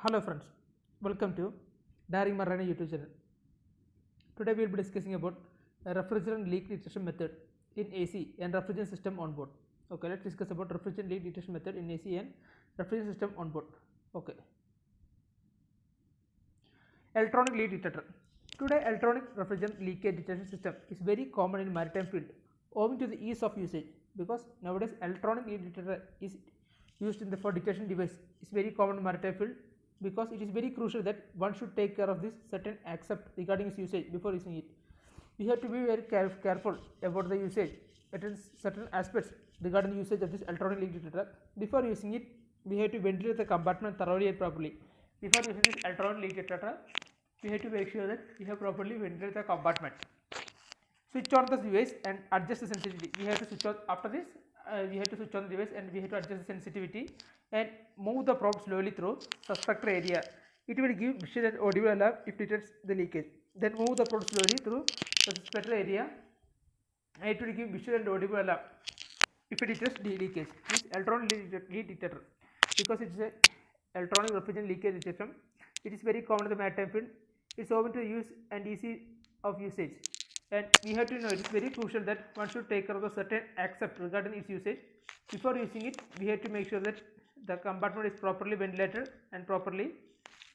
Hello friends, welcome to Daring Marana YouTube channel. Today we will be discussing about a refrigerant leak detection method in AC and refrigerant system on board. Okay, let's discuss about refrigerant leak detection method in AC and refrigerant system on board. Okay, electronic leak detector. Today, electronic refrigerant leakage detection system is very common in maritime field owing to the ease of usage, because nowadays electronic leak detector is used in the for detection device is very common in maritime field, because it is very crucial that one should take care of this certain accept regarding its usage before using it. We have to be very careful about the usage at certain aspects regarding the usage of this electronic leak detector. Before using it, we have to ventilate the compartment thoroughly and properly. Before using this electronic leak detector, we have to make sure that we have properly ventilated the compartment. Switch on the device and adjust the sensitivity. We have to switch on after this. We have to switch on the device and we have to adjust the sensitivity and move the probe slowly through suspected area. It will give visual and audible alarm if it detects the leakage. Then move the probe slowly through the suspected area and it will give visual and audible alarm if it detects the leakage. This electronic leak detector, because it is a electronic refrigerant leakage detection, it is very common in the maritime field. It's open to use and easy of usage, and we have to know it is very crucial that one should take care of the certain accept regarding its usage. Before using it, we have to make sure that the compartment is properly ventilated and properly,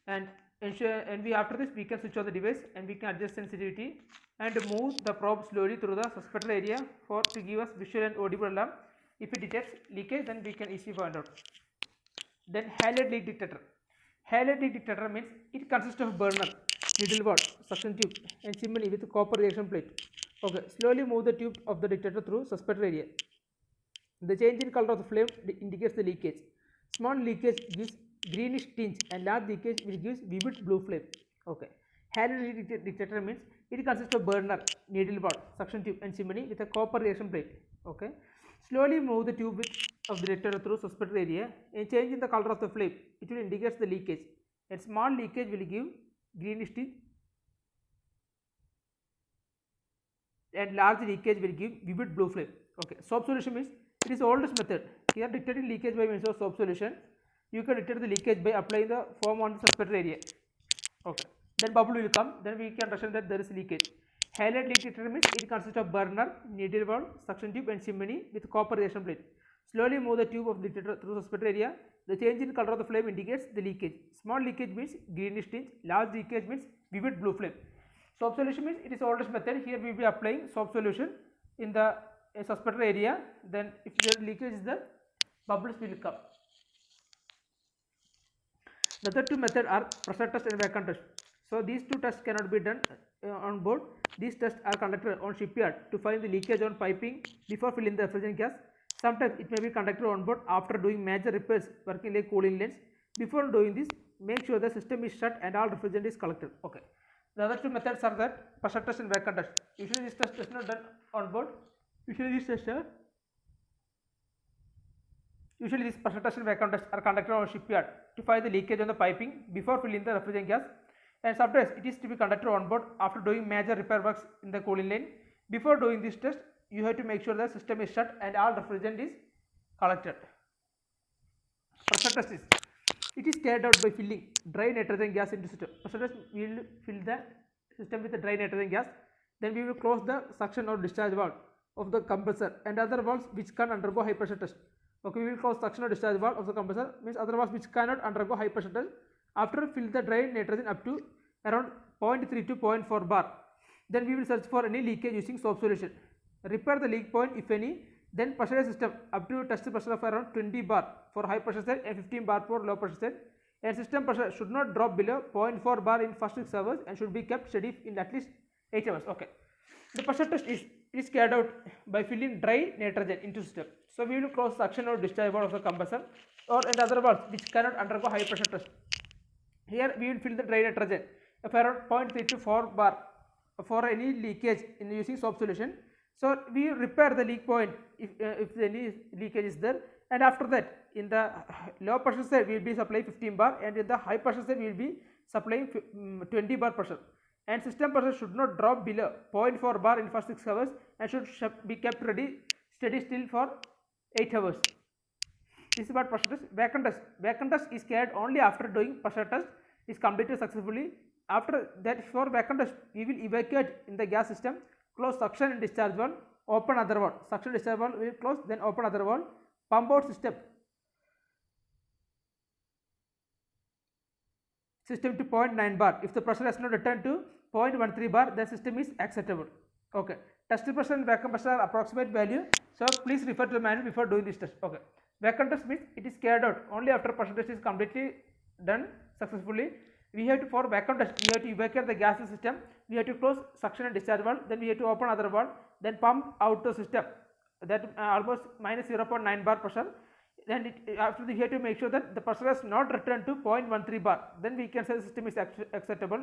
and ensure, and we after this we can switch on the device and we can adjust sensitivity and move the probe slowly through the suspected area for to give us visual and audible alarm. If it detects leakage, then we can easily find out. Then halide leak detector. Halide leak detector means it consists of burner, needle valve, suction tube and chimney with copper reaction plate. Okay, slowly move the tube of the detector through suspected area. The change in color of the flame indicates the leakage. Small leakage gives greenish tinge and large leakage will gives vivid blue flame. Okay, halide leak detector means it consists of burner, needle valve, suction tube and chimney with a copper reaction plate. Okay, slowly move the tube of the detector through suspected area and change in the color of the flame. It will indicate the leakage. A small leakage will give greenish tinge and large leakage will give vivid blue flame. Okay, soap solution means it is the oldest method. Here detecting leakage by means of soap solution. You can detect the leakage by applying the foam on the suspected area. Okay, then bubble will come, then we can understand that there is leakage. Halide leak detector means it consists of burner, needle valve, suction tube and chimney with copper reaction plate. Slowly move the tube of the detector through suspected area. The change in color of the flame indicates the leakage. Small leakage means greenish tinge, large leakage means vivid blue flame. Soap solution means it is the oldest method. Here we will be applying soap solution in the suspected area. Then if the leakage is there, bubbles will come. The other two methods are pressure test and vacuum test. So these two tests cannot be done on board. These tests are conducted on shipyard to find the leakage on piping before filling the refrigerant gas. Sometimes it may be conducted on board after doing major repairs working like cooling lines. Before doing this, make sure the system is shut and all refrigerant is collected. Okay. The other two methods are that pressure test and vacuum test. Usually this test is not done on board. Usually these pressure test and vacuum tests are conducted on shipyard to find the leakage on the piping before filling the refrigerant gas, and sometimes it is to be conducted on board after doing major repair works in the cooling line. Before doing this test, you have to make sure the system is shut and all refrigerant is collected. Pressure test is it is carried out by filling dry nitrogen gas into system. Pressure test, we will fill the system with the dry nitrogen gas, then we will close the suction or discharge valve of the compressor and other valves which can undergo high pressure test. Okay, we will close suction or discharge valve of the compressor, means other valves which cannot undergo high pressure test. After fill the dry nitrogen up to around 0.3 to 0.4 bar, then we will search for any leakage using soap solution. Repair the leak point if any, then pressurize system up to test pressure of around 20 bar for high pressure side and 15 bar for low pressure side, and system pressure should not drop below 0.4 bar in first 6 hours and should be kept steady in at least 8 hours. Okay, the pressure test is carried out by filling dry nitrogen into system. So we will close suction or discharge valve of the compressor or and other valves which cannot undergo high pressure test. Here we will fill the dry nitrogen of around 0.3 to 4 bar for any leakage in using soap solution. So we repair the leak point if any leakage is there, and after that in the low pressure side we will be supplying 15 bar and in the high pressure side we will be supplying 20 bar pressure, and system pressure should not drop below 0.4 bar in first 6 hours and should be kept ready steady still for 8 hours. This is what pressure test. Vacuum test. Vacuum test is carried only after doing pressure test is completed successfully. After that, for vacuum test, we will evacuate in the gas system, close suction and discharge valve, open other valve. Suction discharge valve will close, then open other valve. Pump out system to 0.9 bar. If the pressure has not returned to 0.13 bar, the system is acceptable. Okay. Test pressure and vacuum pressure are approximate value. So please refer to the manual before doing this test. Okay. Vacuum test means it is carried out only after pressure test is completely done successfully. We have to, for vacuum test, we have to evacuate the gas system. We have to close suction and discharge valve. Then we have to open other valve. Then pump out the system. That almost minus 0.9 bar pressure. Then after we have to make sure that the pressure has not returned to 0.13 bar. Then we can say the system is acceptable.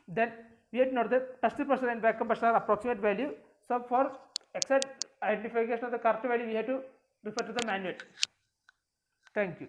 Then we have to note that test pressure and vacuum pressure are approximate value. So for exact identification of the correct value, we have to refer to the manual. Thank you.